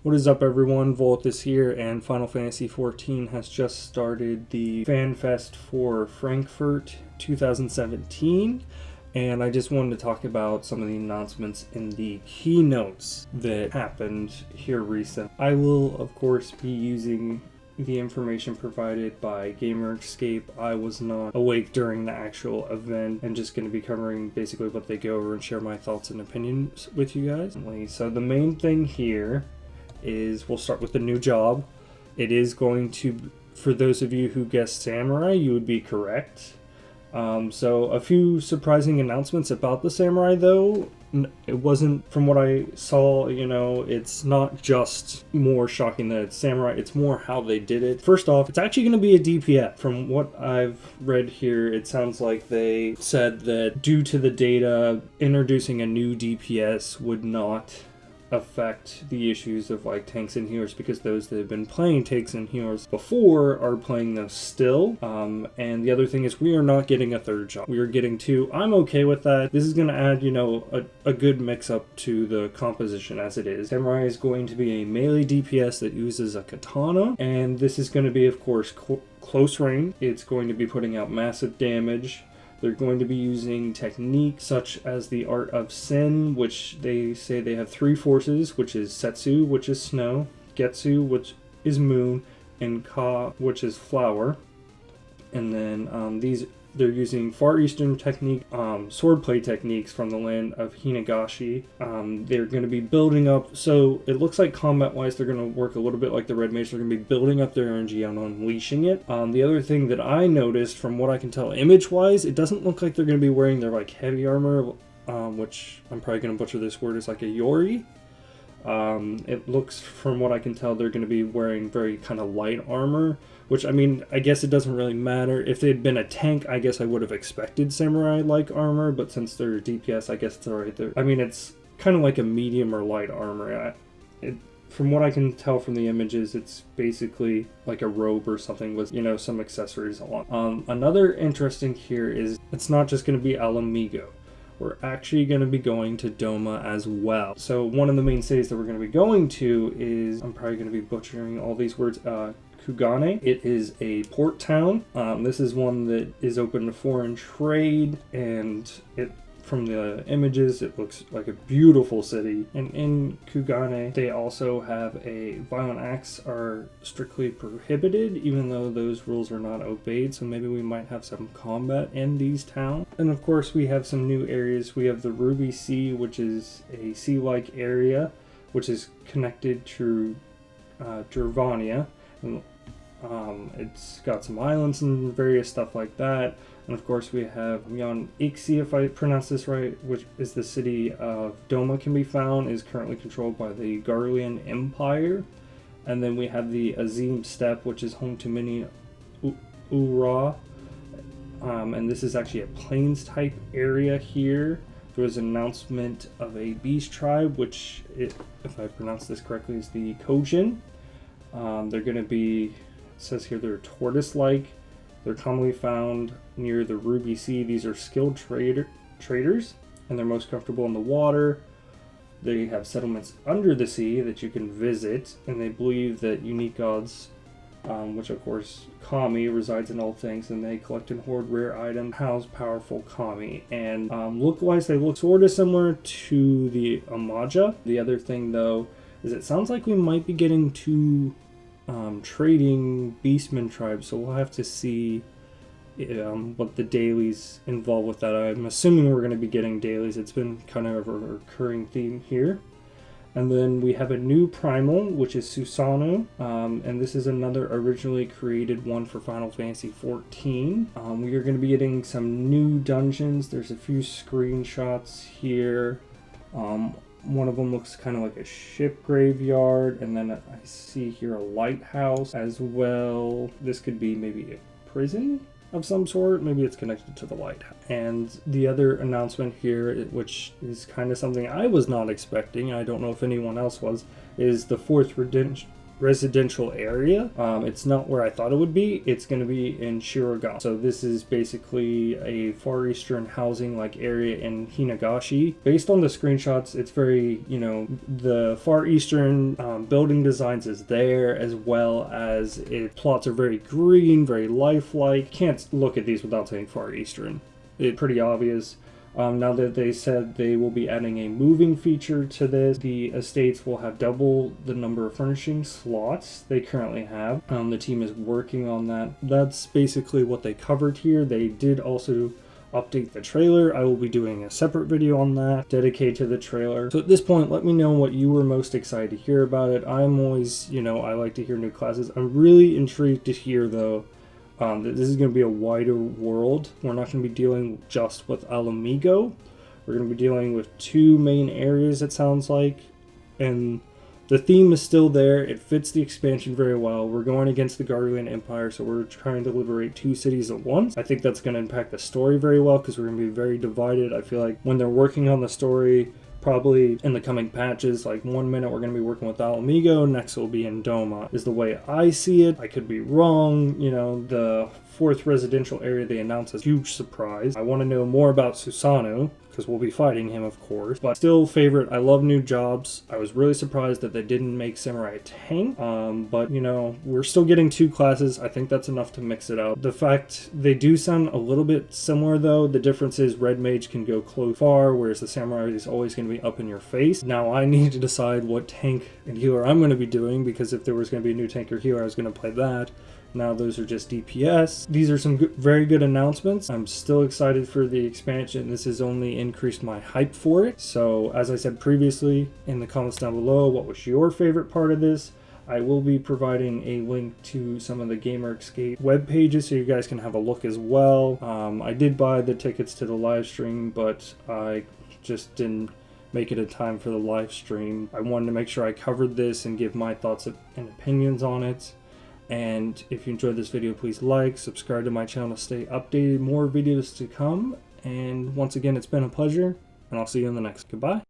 What is up, everyone? Volathis here, and Final Fantasy XIV has just started the Fan Fest for Frankfurt 2017, and I just wanted to talk about some of the announcements in the keynotes that happened here recently. I will, of course, be using the information provided by GamerEscape. I was not awake during the actual event and just going to be covering basically what they go over and share my thoughts and opinions with you guys. So the main thing here is we'll start with the new job. It is going to, for those of you who guessed Samurai, you would be correct. So a few surprising announcements about the Samurai though. It wasn't, from what I saw, it's not just more shocking that it's Samurai, it's more how they did it. First off, it's actually going to be a DPS. From what I've read here, it sounds like they said that due to the data, introducing a new DPS would not affect the issues of like tanks and healers, because those that have been playing tanks and healers before are playing those still. And the other thing is we are not getting a third job. We are getting two. I'm okay with that. This is going to add, a good mix up to the composition as it is. Samurai is going to be a melee DPS that uses a katana, and this is going to be, of course, close range. It's going to be putting out massive damage. They're going to be using techniques such as the Art of Sin, which they say they have three forces, which is Setsu, which is snow, Getsu, which is moon, and Ka, which is flower. And then they're using Far Eastern technique, swordplay techniques from the land of Hinagashi. They're going to be building up, so it looks like combat-wise they're going to work a little bit like the Red Mage. They're going to be building up their energy and unleashing it. The other thing that I noticed, from what I can tell image-wise, it doesn't look like they're going to be wearing their like heavy armor, which I'm probably going to butcher this word, is like a Yori. It looks, from what I can tell, they're going to be wearing very kind of light armor, which, I mean, I guess it doesn't really matter. If they'd been a tank, I guess I would have expected samurai-like armor, but since they're DPS, I guess it's alright there. I mean, it's kind of like a medium or light armor. From what I can tell from the images, it's basically like a robe or something with, some accessories along. Another interesting here is it's not just going to be Alamigo. We're actually going to be going to Domo as well. So one of the main cities that we're going to be going to is, I'm probably going to be butchering all these words, Kugane. It is a port town. This is one that is open to foreign trade, and from the images, it looks like a beautiful city. And in Kugane, they also have violent acts are strictly prohibited, even though those rules are not obeyed. So maybe we might have some combat in these towns. And of course, we have some new areas. We have the Ruby Sea, which is a sea-like area, which is connected to Gervania. And, it's got some islands and various stuff like that. And of course we have Yon Ixi, if I pronounce this right, which is the city of Domo can be found, is currently controlled by the Garlean Empire. And then we have the Azim Steppe, which is home to many Ura. And this is actually a plains type area here. There was an announcement of a beast tribe, which, if I pronounce this correctly, is the Kojin. They're going to be, it says here, they're tortoise-like. They're commonly found near the Ruby Sea. These are skilled traders, and they're most comfortable in the water. They have settlements under the sea that you can visit, and they believe that unique gods, which of course Kami resides in all things, and they collect and hoard rare items, house powerful Kami. And look-wise, they look sort of similar to the Amaja. The other thing, though, is it sounds like we might be getting two trading beastmen tribes, so we'll have to see what the dailies involved with that. I'm assuming we're going to be getting dailies. It's been kind of a recurring theme here. And then we have a new primal, which is Susano, and this is another originally created one for Final Fantasy XIV. We are going to be getting some new dungeons. There's a few screenshots here. One of them looks kind of like a ship graveyard, and then I see here a lighthouse as well. This could be maybe a prison of some sort. Maybe it's connected to the lighthouse. And the other announcement here, which is kind of something I was not expecting, I don't know if anyone else was, is the fourth residential area. It's not where I thought it would be. It's going to be in Shirogane. So this is basically a Far Eastern housing like area in Hinagashi. Based on the screenshots, it's very, you know, the Far Eastern building designs is there, as well as plots are very green, very lifelike. Can't look at these without saying Far Eastern. It's pretty obvious. Now that they said they will be adding a moving feature to this, the estates will have double the number of furnishing slots they currently have. The team is working on that. That's basically what they covered here. They did also update the trailer. I will be doing a separate video on that, dedicated to the trailer. So at this point, let me know what you were most excited to hear about it. I'm always, you know, I like to hear new classes. I'm really intrigued to hear, though, that this is going to be a wider world. We're not going to be dealing just with Alamigo. We're going to be dealing with two main areas, it sounds like. And the theme is still there. It fits the expansion very well. We're going against the Gargalian Empire, so we're trying to liberate two cities at once. I think that's going to impact the story very well, because we're going to be very divided. I feel like when they're working on the story, probably in the coming patches, like 1 minute we're going to be working with Alamigo, next will be in Domo, is the way I see it. I could be wrong. You know, the 4th residential area they announced is a huge surprise. I want to know more about Susanoo, because we'll be fighting him, of course. But still favorite. I love new jobs. I was really surprised that they didn't make Samurai a tank. But, you know, we're still getting 2 classes. I think that's enough to mix it up. The fact they do sound a little bit similar, though. The difference is Red Mage can go close far, whereas the Samurai is always going to be up in your face. Now I need to decide what tank and healer I'm going to be doing, because if there was going to be a new tank or healer, I was going to play that. Now those are just DPS. These are some very good announcements. I'm still excited for the expansion. This has only increased my hype for it. So as I said previously, in the comments down below, what was your favorite part of this? I will be providing a link to some of the Gamer Escape web pages so you guys can have a look as well. I did buy the tickets to the live stream, but I just didn't make it a time for the live stream. I wanted to make sure I covered this and give my thoughts and opinions on it. And if you enjoyed this video, please like, subscribe to my channel to stay updated. More videos to come. And once again, it's been a pleasure, and I'll see you in the next. Goodbye.